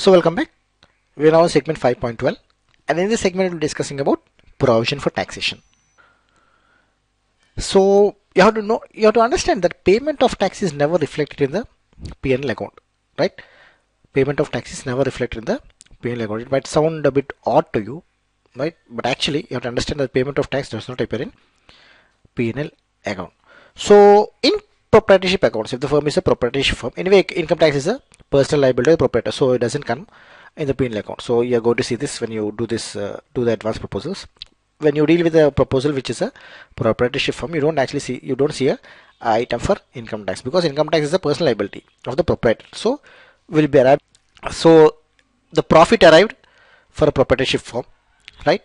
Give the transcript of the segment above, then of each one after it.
So welcome back. We are now in segment 5.12, and in this segment we'll be discussing about provision for taxation. So you have to understand that payment of tax is never reflected in the P&L account, right? Payment of tax is never reflected in the P&L account. It might sound a bit odd to you, right? But actually you have to understand that payment of tax does not appear in P&L account. So in proprietorship accounts, if the firm is a proprietorship firm, anyway, income tax is a personal liability of the proprietor, so it doesn't come in the P&L account. So you're going to see this when you do this, do the advanced proposals. When you deal with a proposal which is a proprietorship firm, you don't see a item for income tax, because income tax is a personal liability of the proprietor. So will be arrived. So the profit arrived for a proprietorship firm, right?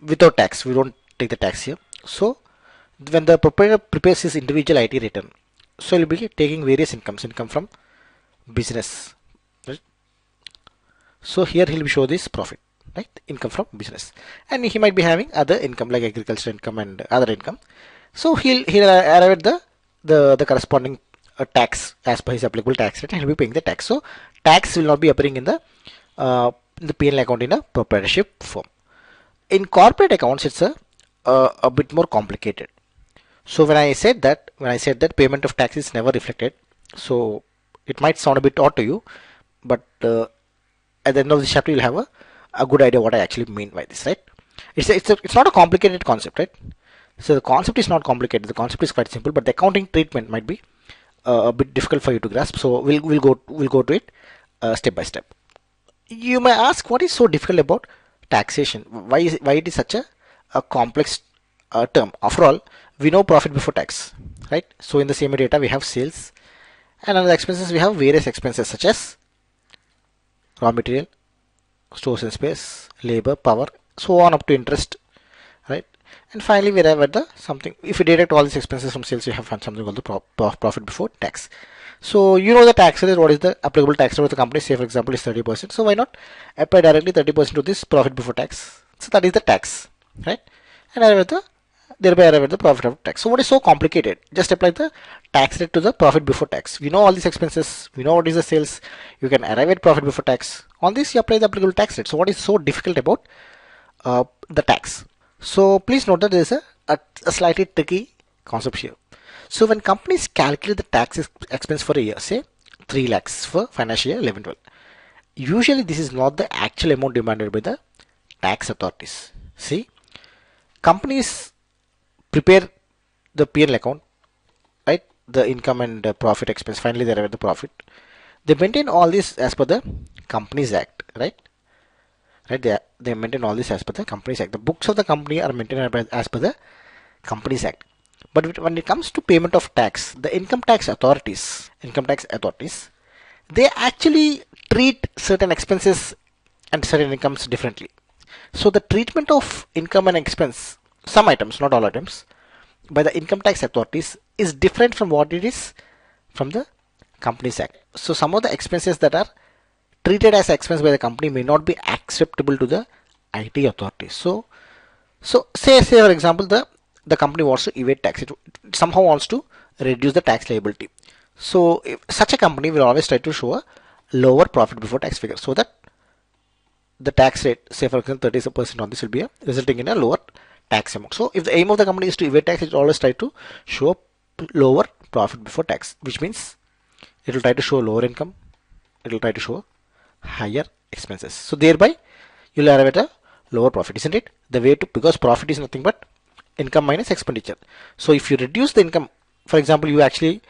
Without tax, we don't take the tax here. So when the proprietor prepares his individual IT return, so he'll be taking various income from business, right? So here he'll show this profit, right? Income from business, and he might be having other income like agriculture income and other income. So he'll arrive at the corresponding tax as per his applicable tax rate, and he'll be paying the tax. So tax will not be appearing in the P&L account in a proprietorship firm. In corporate accounts, it's a bit more complicated. So when I said that payment of tax is never reflected, so it might sound a bit odd to you, but at the end of this chapter you'll have a good idea what I actually mean by this, right? It's not a complicated concept, right? So the concept is not complicated. The concept is quite simple, but the accounting treatment might be a bit difficult for you to grasp. So we'll go to it step by step. You may ask, what is so difficult about taxation? Why it is such a complex term? After all, we know profit before tax, right? So in the same data we have sales, and under expenses we have various expenses such as raw material, stores and space, labor, power, so on up to interest, right? And finally we arrive at the something. If we deduct all these expenses from sales, we have something called the profit before tax. So you know the tax rate. What is the applicable tax rate of the company? Say for example is 30%. So why not apply directly 30% to this profit before tax? So that is the tax, right? And thereby arrive at the profit after tax. So what is so complicated? Just apply the tax rate to the profit before tax. We know all these expenses. We know what is the sales. You can arrive at profit before tax. On this you apply the applicable tax rate. So what is so difficult about the tax? So please note that there is a slightly tricky concept here. So when companies calculate the tax expense for a year, say 3 lakhs for financial year 11-12, usually this is not the actual amount demanded by the tax authorities. See, companies prepare the P&L account, right? The income and profit expense. Finally, they arrive at the profit. They maintain all this as per the Companies Act, right? Right? They maintain all this as per the Companies Act. The books of the company are maintained as per the Companies Act. But when it comes to payment of tax, the income tax authorities, they actually treat certain expenses and certain incomes differently. So the treatment of income and expense, some items, not all items, by the income tax authorities is different from what it is from the Companies Act. So some of the expenses that are treated as expense by the company may not be acceptable to the IT authorities. So say for example the company wants to evade tax. It somehow wants to reduce the tax liability. So such a company will always try to show a lower profit before tax figure, so that the tax rate, say for example 30% on this, will be resulting in a lower tax amount. So if the aim of the company is to evade tax, it will always try to show a lower profit before tax, which means it will try to show lower income, it will try to show higher expenses. So thereby you will arrive at a lower profit, isn't it? The way to, because profit is nothing but income minus expenditure. So if you reduce the income, for example, you actually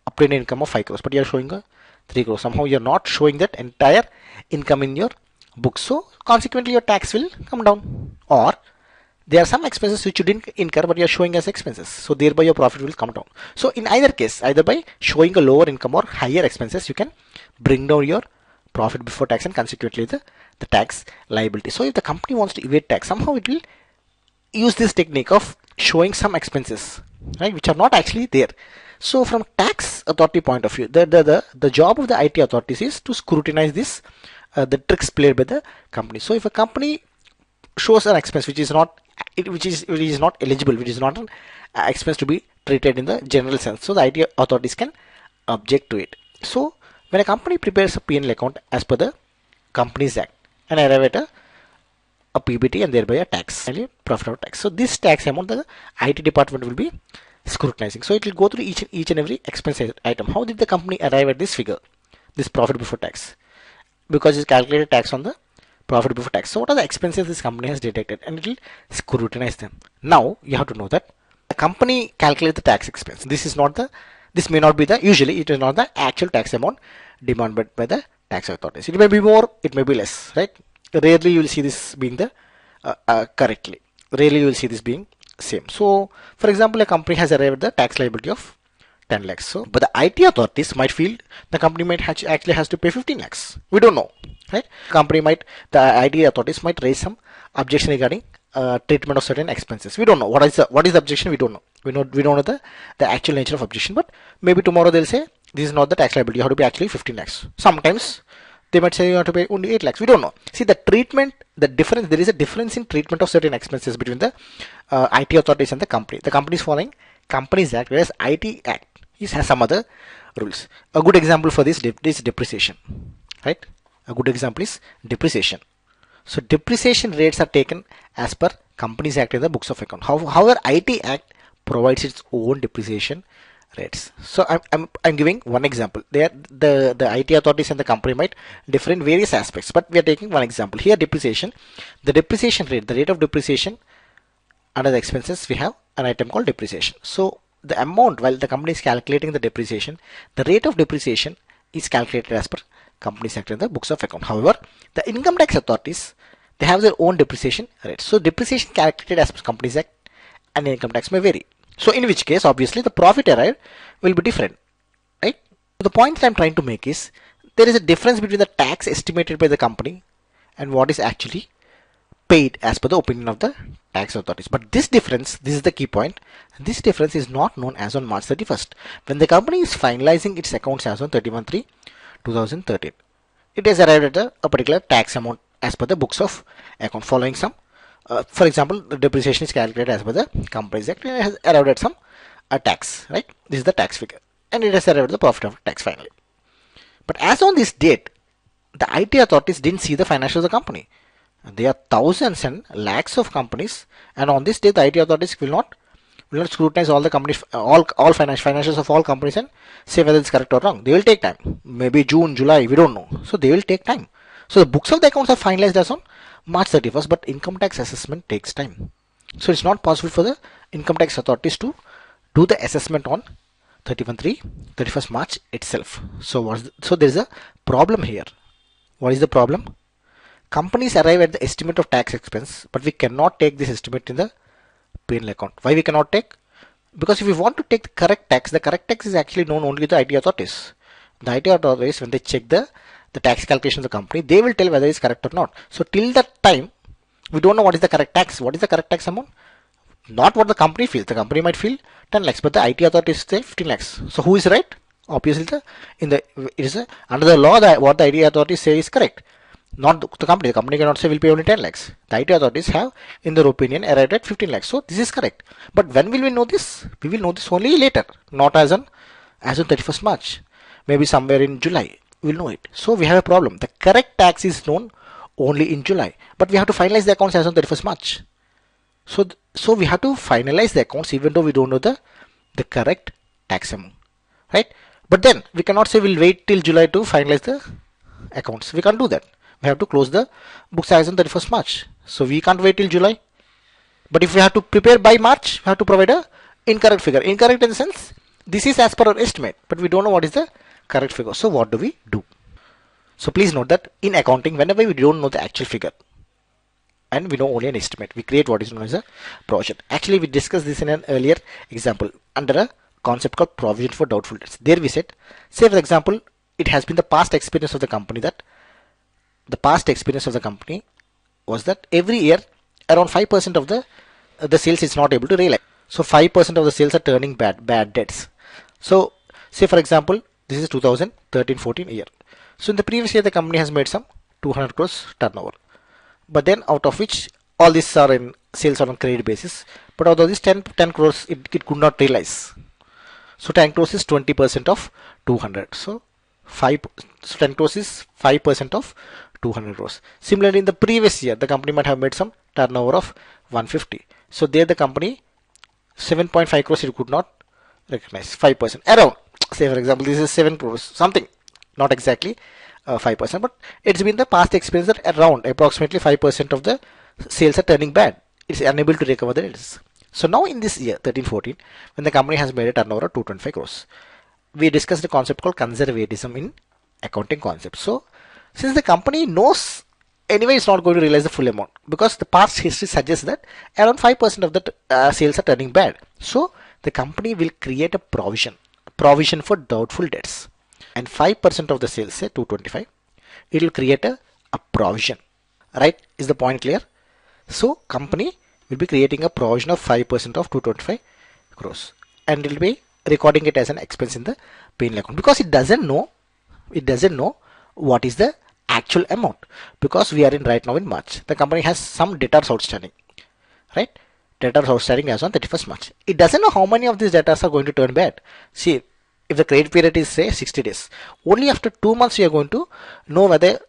obtain an income of 5 crores, but you are showing a 3 crores. Somehow you are not showing that entire income in your books. So consequently your tax will come down. Or there are some expenses which you didn't incur but you are showing as expenses. So thereby your profit will come down. So in either case, either by showing a lower income or higher expenses, you can bring down your profit before tax and consequently the tax liability. So if the company wants to evade tax, somehow it will use this technique of showing some expenses, right, which are not actually there. So from tax authority point of view, the job of the IT authorities is to scrutinize this, the tricks played by the company. So if a company shows an expense which is not eligible, which is not an expense to be treated in the general sense, so the IT authorities can object to it. So When a company prepares a P&L account as per the Companies Act and arrive at a PBT and thereby a tax, profit after tax. So this tax amount the IT department will be scrutinizing. So it will go through each and every expense item. How did the company arrive at this figure, this profit before tax? Because it's calculated tax on the profit before tax. So what are the expenses this company has detected, and it will scrutinize them. Now you have to know that the company calculates the tax expense. This may not be the, usually it is not the actual tax amount demanded by the tax authorities. It may be more, it may be less, right? Rarely you will see this being the correctly. Rarely you will see this being same. So for example, a company has arrived at the tax liability of 10 lakhs. So, but the IT authorities might feel the company might actually has to pay 15 lakhs. We don't know, right? The IT authorities might raise some objection regarding treatment of certain expenses. We don't know what is the objection. We don't know. We don't know the actual nature of objection. But maybe tomorrow they'll say this is not the tax liability. You have to pay actually 15 lakhs. Sometimes they might say you have to pay only 8 lakhs. We don't know. See the treatment, the difference. There is a difference in treatment of certain expenses between the IT authorities and the company. The company is following Companies Act, whereas IT Act has some other rules. A good example for this is depreciation, right? A good example is depreciation. So depreciation rates are taken as per Companies Act in the books of account. However, IT Act provides its own depreciation rates. So I'm giving one example. There the IT authorities and the company might differ in various aspects, but we are taking one example here. Depreciation, the depreciation rate, the rate of depreciation under the expenses, we have an item called depreciation. So the amount, while the company is calculating the depreciation, the rate of depreciation is calculated as per Companies Act in the books of account. However, the income tax authorities, they have their own depreciation rates. So depreciation calculated as per Companies Act and income tax may vary. So in which case, obviously, the profit arrived will be different, right? So the point that I'm trying to make is there is a difference between the tax estimated by the company and what is actually paid as per the opinion of the tax authorities. But this difference, this is the key point, this difference is not known as on March 31st. When the company is finalizing its accounts as on 31/3/2013, it has arrived at a particular tax amount as per the books of account following some, for example, the depreciation is calculated as per the Companies Act, and it has arrived at some tax, right? This is the tax figure, and it has arrived at the profit after tax finally. But as on this date, the IT authorities didn't see the financials of the company. There are thousands and lakhs of companies, and on this day the IT authorities will not scrutinize all the companies, all financials of all companies and say whether it's correct or wrong. They will take time. Maybe June, July, we don't know. So they will take time. So the books of the accounts are finalized as on March 31st, but income tax assessment takes time. So it's not possible for the income tax authorities to do the assessment on 31st March itself. So there is a problem here. What is the problem? Companies arrive at the estimate of tax expense, but we cannot take this estimate in the P&L account. Why we cannot take? Because if we want to take the correct tax is actually known only to the IT authorities. The IT authorities, when they check the tax calculation of the company, they will tell whether it's correct or not. So till that time, we don't know what is the correct tax. What is the correct tax amount? Not what the company feels. The company might feel 10 lakhs, but the IT authorities say 15 lakhs. So who is right? Obviously, under the law, what the IT authorities say is correct. Not the company. The company cannot say we'll pay only 10 lakhs. The IT authorities have, in their opinion, arrived at 15 lakhs. So this is correct. But when will we know this? We will know this only later, not as on 31st March. Maybe somewhere in July, we'll know it. So we have a problem. The correct tax is known only in July, but we have to finalize the accounts as on 31st March. So we have to finalize the accounts even though we don't know the correct tax amount, right? But then we cannot say we'll wait till July to finalize the accounts. We can't do that. We have to close the books as on 31st March. So we can't wait till July. But if we have to prepare by March, we have to provide a incorrect figure. Incorrect in the sense, this is as per our estimate, but we don't know what is the correct figure. So what do we do? So please note that in accounting, whenever we don't know the actual figure and we know only an estimate, we create what is known as a provision. Actually, we discussed this in an earlier example under a concept called provision for doubtful debts. There we said, say for example, it has been the past experience of the company was that every year around 5% of the sales is not able to realize. So 5% of the sales are turning bad debts. So say for example, this is 2013-14 year. So in the previous year, the company has made some 200 crores turnover. But then out of which all these are in sales on a credit basis. But out of this 10 crores, it could not realize. So 10 crores is 20% of 200. So 5, so 10 crores is 5% of 200 crores. Similarly, in the previous year, the company might have made some turnover of 150. So there the company 7.5 crores it could not recognize 5% around. Say for example, this is 7 crores something, not exactly 5%, but it's been the past experience that around approximately 5% of the sales are turning bad. It's unable to recover the risks. So now in this year 13-14, when the company has made a turnover of 225 crores, we discussed the concept called conservatism in accounting concept. So since the company knows anyway it's not going to realize the full amount, because the past history suggests that around 5% of the sales are turning bad. So the company will create a provision for doubtful debts, and 5% of the sales, say 225, it will create a provision, right? Is the point clear? So company will be creating a provision of 5% of 225 crores, and it will be recording it as an expense in the P&L account, because it doesn't know what is the actual amount, because we are in right now in March. The company has some debtors outstanding, right? Debtors outstanding as on 31st March. It doesn't know how many of these debtors are going to turn bad. See, if the credit period is say 60 days, only after 2 months you are going to know whether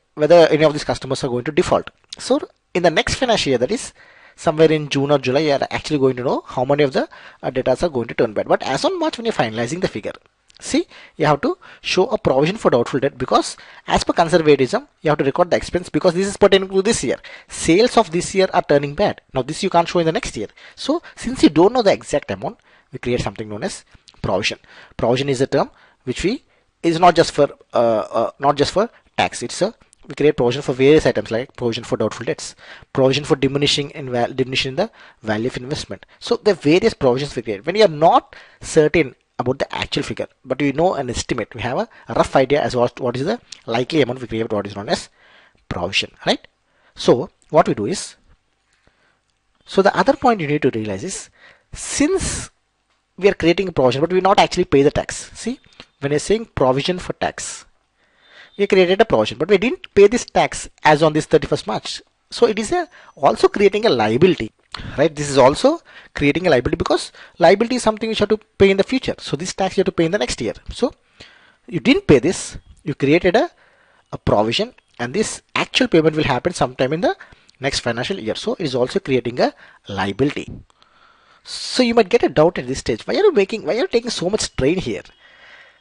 any of these customers are going to default. So in the next financial year, that is somewhere in June or July, you are actually going to know how many of the debtors are going to turn bad. But as on March, when you're finalizing the figure, see, you have to show a provision for doubtful debt, because as per conservatism, you have to record the expense, because this is pertaining to this year. Sales of this year are turning bad. Now this you can't show in the next year. So since you don't know the exact amount, we create something known as provision. Provision is a term which we is not just for tax. We create provision for various items, like provision for doubtful debts, provision for diminishing in the value of investment. So the various provisions we create when you are not certain about the actual figure, but we know an estimate. We have a rough idea as what is the likely amount. We create what is known as provision, right? So what we do is, so the other point you need to realize is, since we are creating a provision, but we not actually pay the tax. See, when you're saying provision for tax, we created a provision, but we didn't pay this tax as on this 31st March. So it is also creating a liability, right? This is also creating a liability, because liability is something which you have to pay in the future. So this tax you have to pay in the next year. So you didn't pay this, you created a provision, and this actual payment will happen sometime in the next financial year. So it is also creating a liability. So you might get a doubt at this stage. Why are you taking so much strain here?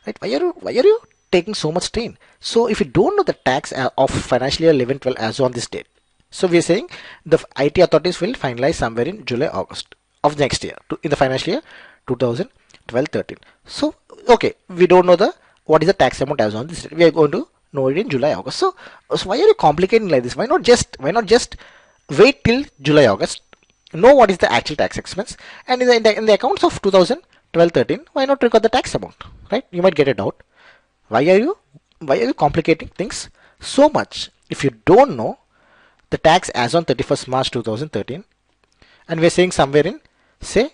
Right? Why are you taking so much strain? So if you don't know the tax of financial year 11-12 as on this date, so we are saying the IT authorities will finalize somewhere in July, August of next year, in the financial year 2012-13. So okay, we don't know what is the tax amount as on this date. We are going to know it in July, August. So why are you complicating like this? Why not just wait till July, August, know what is the actual tax expense, and in the accounts of 2012-13, why not record the tax amount, right? You might get a doubt. Why are you complicating things so much? If you don't know the tax as on 31st March 2013, and we're saying somewhere in, say,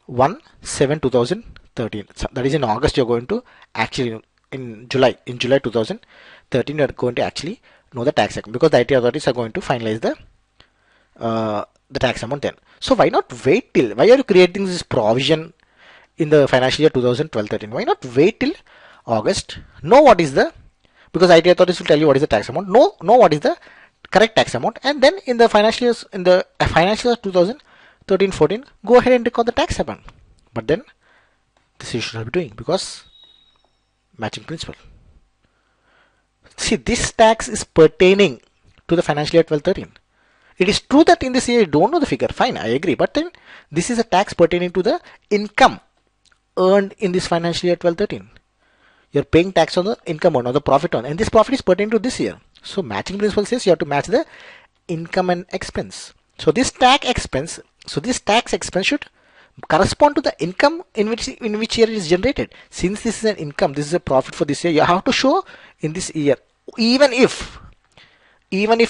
1/7/2013, so that is in August, you're going to actually, in July 2013, you're going to actually know the tax amount, because the IT authorities are going to finalize the tax amount then. So why not wait till, why are you creating this provision in the financial year 2012-13? Why not wait till August, know what is because IT authorities will tell you what is the tax amount, know what is the correct tax amount, and then in the financial year 2013-14, go ahead and record the tax amount. But then this you should not be doing, because matching principle. See, this tax is pertaining to the financial year 12-13. It is true that in this year you don't know the figure, fine, I agree, but then this is a tax pertaining to the income earned in this financial year 12-13. You're paying tax on the income earned or the profit earned, and this profit is pertaining to this year. So matching principle says you have to match the income and expense. So this tax expense should correspond to the income in which year it is generated. Since this is an income, this is a profit for this year, you have to show in this year, even if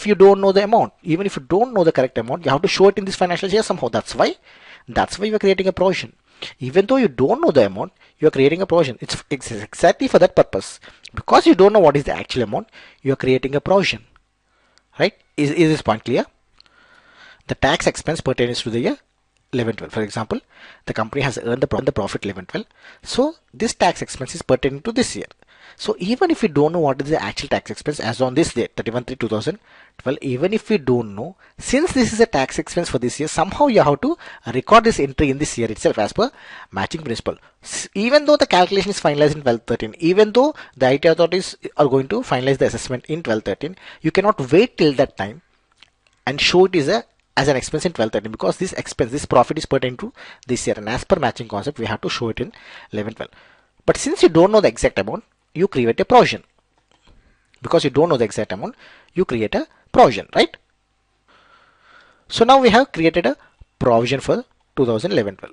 you don't know the amount, even if you don't know the correct amount, you have to show it in this financial year somehow. That's why you are creating a provision. Even though you don't know the amount, you are creating a provision. It's exactly for that purpose. Because you don't know what is the actual amount, you are creating a provision. Right? Is this point clear? The tax expense pertains to the year 11-12. For example, the company has earned the profit 11-12. So this tax expense is pertaining to this year. So even if we don't know what is the actual tax expense as on this date, 31/3/2012, even if we don't know, since this is a tax expense for this year, somehow you have to record this entry in this year itself as per matching principle. Even though the calculation is finalized in 12/13, even though the IT authorities are going to finalize the assessment in 12/13, you cannot wait till that time and show it as an expense in 12/13, because this expense, this profit is pertaining to this year, and as per matching concept we have to show it in 11/12. But since you don't know the exact amount, you create a provision. Because you don't know the exact amount, you create a provision, right? So now we have created a provision for 2011-12.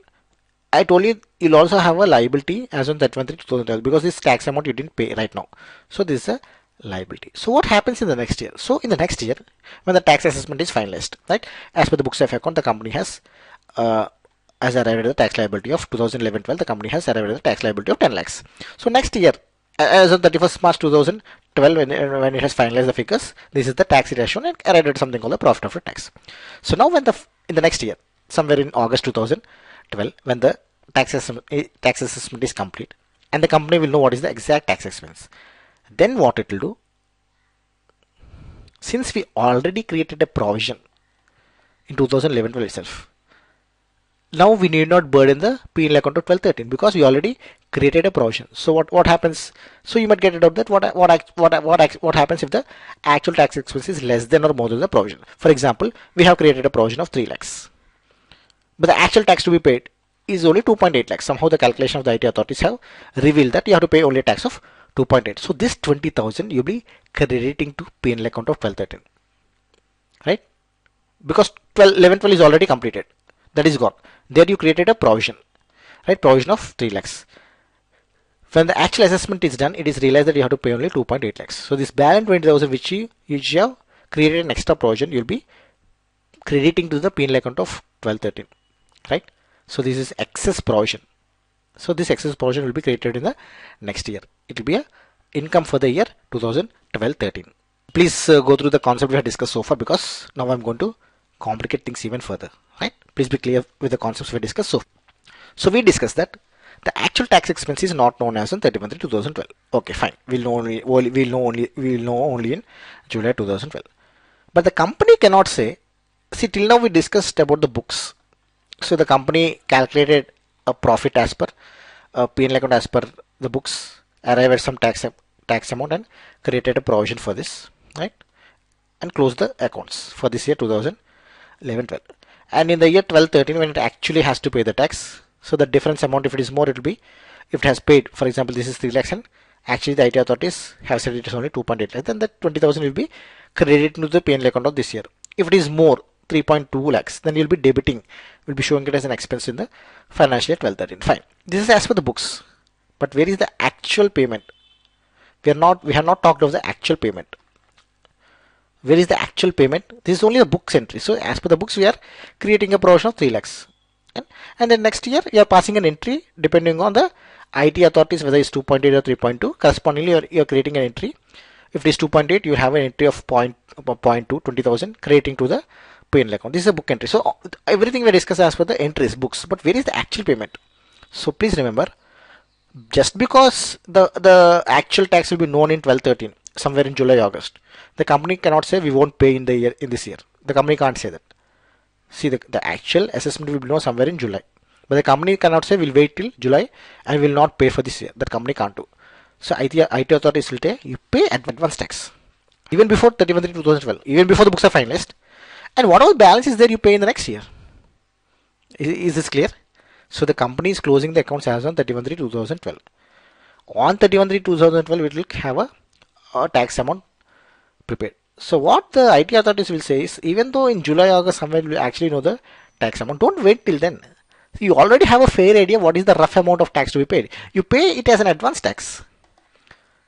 I told you you'll also have a liability as on 31/3/2012, because this tax amount you didn't pay right now. So this is a liability. So what happens in the next year? So in the next year, when the tax assessment is finalized, right, as per the books of account, the company has arrived at the tax liability of 2011-12. The company has arrived at the tax liability of 10 lakhs. So next year, as of 31st March 2012, when it has finalized the figures, this is the tax it has shown and arrived at something called the profit after tax. So now when in the next year, somewhere in August 2012, when the tax assessment is complete, and the company will know what is the exact tax expense, then what it will do, since we already created a provision in 2011-12 itself, now we need not burden the P&L account of 12/13, because we already created a provision. So what happens? So you might get it out that what happens if the actual tax expense is less than or more than the provision. For example, we have created a provision of 3 lakhs, but the actual tax to be paid is only 2.8 lakhs. Somehow the calculation of the IT authorities have revealed that you have to pay only a tax of 2.8. So this 20,000 you'll be crediting to P&L account of 12/13, right? Because 11/12 is already completed. That is gone. There you created a provision, right? Provision of 3 lakhs. When the actual assessment is done, it is realized that you have to pay only 2.8 lakhs. So this balance 20,000 which you have created an extra provision, you'll be crediting to the P&L account of 12/13, right? So this is excess provision. So this excess provision will be created in the next year. It will be a income for the year 2012-13. Please go through the concept we have discussed so far, because now I'm going to complicate things even further, right? Please be clear with the concepts we discussed. So we discussed that the actual tax expense is not known as on 31/3/2012. Okay, fine. We'll know only in July 2012. But the company cannot say. See, till now we discussed about the books. So the company calculated a profit as per P&L account as per the books, arrived at some tax amount and created a provision for this, right? And closed the accounts for this year 2011-12. And in the year 12/13, when it actually has to pay the tax, so the difference amount, if it is more, it will be, if it has paid, for example, this is 3 lakhs and actually the IT authorities have said it is only 2.8 lakhs, then that 20,000 will be credited to the P&L account of this year. If it is more, 3.2 lakhs, then you'll be debiting, will be showing it as an expense in the financial year 12/13. Fine. This is as per the books. But where is the actual payment? We have not talked of the actual payment. Where is the actual payment? This is only the books entry. So as per the books, we are creating a provision of 3 lakhs. And then next year, you are passing an entry depending on the IT authorities, whether it's 2.8 or 3.2. Correspondingly, you are creating an entry. If it is 2.8, you have an entry of 0.2, 20,000, creating to the P&L account. This is a book entry. So everything we discuss as per the entries, books. But where is the actual payment? So please remember, just because the actual tax will be known in 12/13, somewhere in July, August, the company cannot say we won't pay in this year. The company can't say that. See, the actual assessment will be known somewhere in July, but the company cannot say we'll wait till July and will not pay for this year. That company can't do. So IT authorities will say you pay advance tax even before 31/3/2012, even before the books are finalized, and whatever balance is there, you pay in the next year. Is this clear? So the company is closing the accounts as on 31/3/2012. On 31/3/2012, it will have a tax amount prepared. So what the IT authorities will say is, even though in July, August, somewhere you actually know the tax amount, don't wait till then. You already have a fair idea what is the rough amount of tax to be paid. You pay it as an advance tax,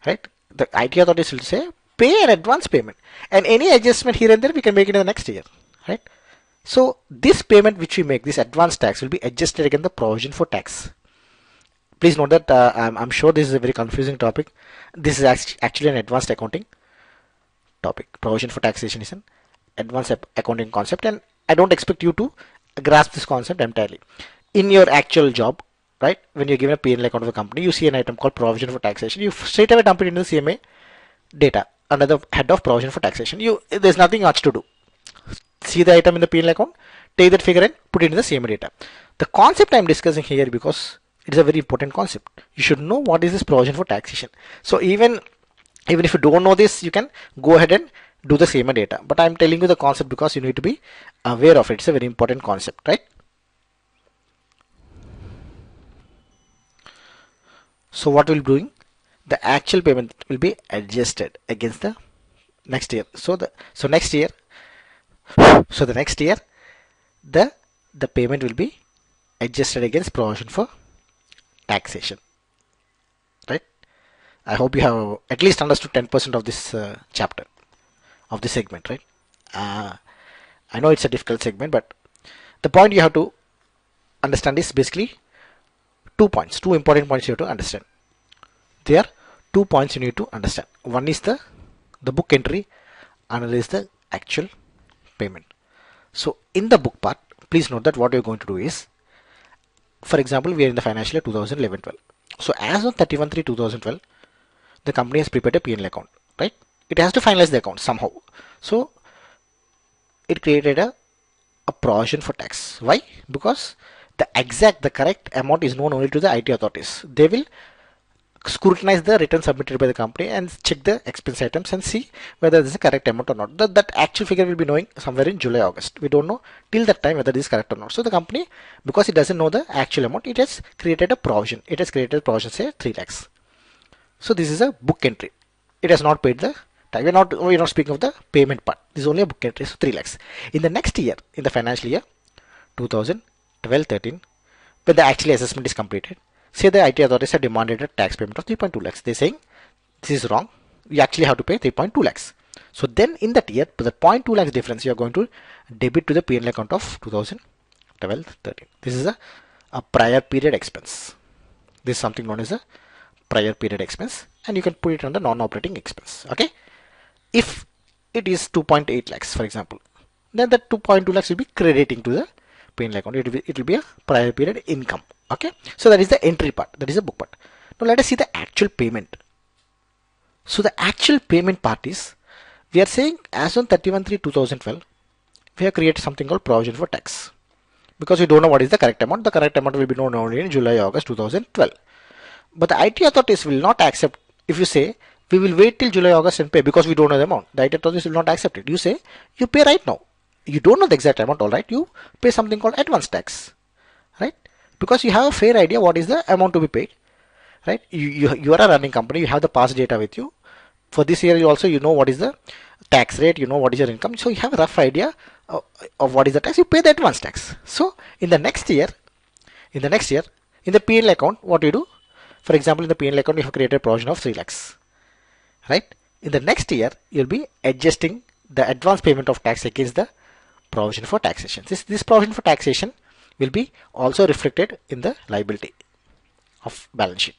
right? The IT authorities will say pay an advance payment, and any adjustment here and there we can make it in the next year, right? So this payment which we make, this advance tax, will be adjusted against the provision for tax. Please note that I'm sure this is a very confusing topic. This is actually an advanced accounting topic. Provision for taxation is an advanced accounting concept, and I don't expect you to grasp this concept entirely in your actual job. right? When you're given a P&L account of the company, you see an item called provision for taxation. You straight away dump it into the CMA data under the head of provision for taxation. There's nothing much to do. See the item in the P&L account, take that figure and put it in the CMA data. The concept I'm discussing here, because it is a very important concept. You should know what is this provision for taxation. So even if you don't know this, you can go ahead and do the CMA data. But I'm telling you the concept because you need to be aware of it. It's a very important concept, right? So what we'll be doing, the actual payment will be adjusted against the next year. So the next year the payment will be adjusted against provision for taxation, right? I hope you have at least understood 10% of this chapter of this segment, right? I know it's a difficult segment, but the point you have to understand is basically 2 points, 2 important points you have to understand. There are 2 points you need to understand. One is the book entry, another is the actual payment. So in the book part, please note that what you're going to do is, for example, we are in the financial year 2011-12. So as on 31/3/2012, the company has prepared a P&L account, right? It has to finalize the account somehow. So it created a provision for tax. Why? Because the correct amount is known only to the IT authorities. They will scrutinize the return submitted by the company and check the expense items and see whether this is the correct amount or not. That actual figure will be knowing somewhere in July, August. We don't know till that time whether this is correct or not. So the company, because it doesn't know the actual amount, it has created a provision. It has created a provision, say 3 lakhs. So this is a book entry. It has not paid the tax. We're not speaking of the payment part. This is only a book entry, so 3 lakhs. In the next year, in the financial year 2012-13, when the actual assessment is completed, say the IT authorities have demanded a tax payment of 3.2 lakhs. They're saying this is wrong. You actually have to pay 3.2 lakhs. So then in that year, to the 0.2 lakhs difference, you are going to debit to the P&L account of 2012-13. This is a prior period expense. This is something known as a prior period expense, and you can put it on the non-operating expense. Okay. If it is 2.8 lakhs, for example, then the 2.2 lakhs will be crediting to the P&L account. It will be a prior period income. Okay, so that is the entry part, that is the book part. Now let us see the actual payment. So the actual payment part is, we are saying as on 31/3/2012, we have created something called provision for tax, because we don't know what is the correct amount. The correct amount will be known only in July, August 2012. But the IT authorities will not accept if you say we will wait till July, August and pay, because we don't know the amount. The IT authorities will not accept it. You say you pay right now. You don't know the exact amount, all right. You pay something called advance tax, right? Because you have a fair idea what is the amount to be paid, right? You are a running company. You have the past data with you. For this year, you know what is the tax rate. You know what is your income. So you have a rough idea of what is the tax. You pay the advance tax. So in the next year, in the P&L account, what do you do? For example, in the P&L account, you have created a provision of 3 lakhs, right? In the next year, you'll be adjusting the advance payment of tax against the provision for taxation. This provision for taxation will be also reflected in the liability of balance sheet,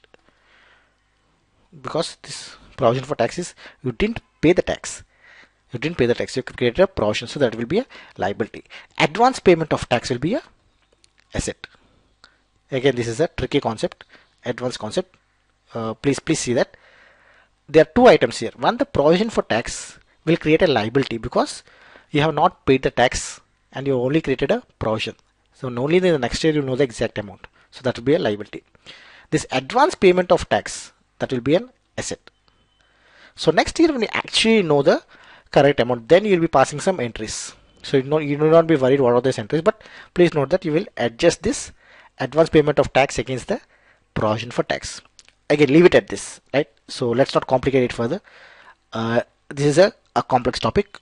because this provision for tax is, you didn't pay the tax. You created a provision, so that will be a liability. Advance payment of tax will be a asset. Again, this is a tricky concept, advanced concept. Please see that there are 2 items here. One, the provision for tax will create a liability because you have not paid the tax and you only created a provision. So only in the next year you know the exact amount. So that will be a liability. This advance payment of tax, that will be an asset. So next year when you actually know the correct amount, then you will be passing some entries. So you do not be worried what are these entries, but please note that you will adjust this advance payment of tax against the provision for tax. Again, leave it at this, right? So let's not complicate it further. This is a complex topic.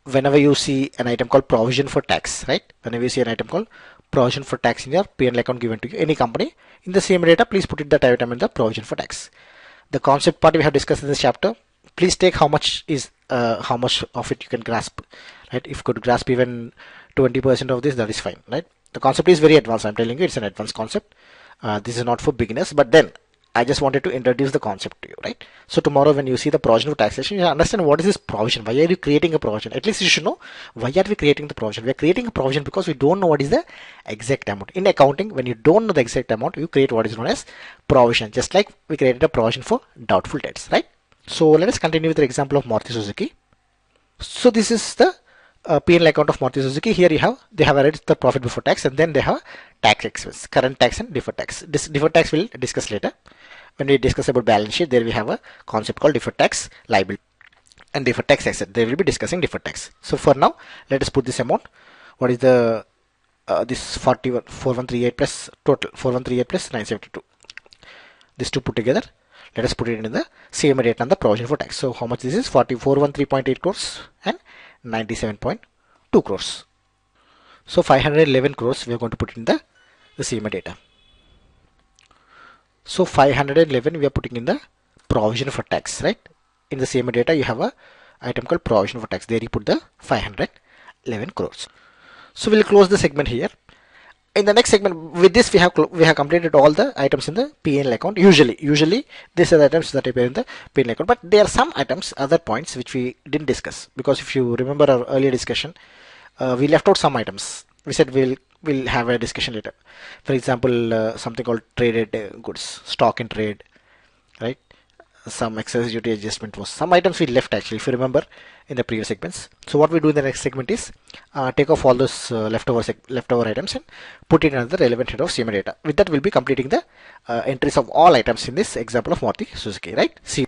Whenever you see an item called provision for tax, right? Whenever you see an item called provision for tax in your P&L account given to you, any company, in the same data, please put it that item in the provision for tax. The concept part we have discussed in this chapter. Please take how much of it you can grasp, right? If you could grasp even 20% of this, that is fine, right? The concept is very advanced. I'm telling you, it's an advanced concept. This is not for beginners, but then I just wanted to introduce the concept to you, right? So tomorrow when you see the provision for taxation, you understand what is this provision. Why are you creating a provision? At least you should know why are we creating the provision. We are creating a provision because we don't know what is the exact amount. In accounting, when you don't know the exact amount, you create what is known as provision. Just like we created a provision for doubtful debts, right? So let us continue with the example of Maruti Suzuki. So this is the P&L account of Maruti Suzuki. Here they have added the profit before tax, and then they have tax expense, current tax and deferred tax. This deferred tax we'll discuss later. When we discuss about balance sheet, there we have a concept called deferred tax liability and deferred tax asset. They will be discussing deferred tax. So for now, let us put this amount. What is the this 4138 plus total 4138 plus 972. These two put together. Let us put it in the same rate on the provision for tax. So how much this is? 413.8 crores and 97.2 crores. So 511 crores we are going to put in the CMA data. So 511 we are putting in the provision for tax, right? In the CMA data you have a item called provision for tax. There you put the 511 crores. So we'll close the segment here. In the next segment, with this we have completed all the items in the P&L account. Usually these are the items that appear in the P&L account, but there are some items, other points which we didn't discuss, because if you remember our earlier discussion, we left out some items. We said we'll have a discussion later. For example, something called traded goods, stock in trade, right? Some excess duty adjustment was some items we left actually, if you remember, in the previous segments. So what we do in the next segment is take off all those leftover items and put it under the relevant head of CMA data. With that, we'll be completing the entries of all items in this example of Maruti Suzuki, right? See.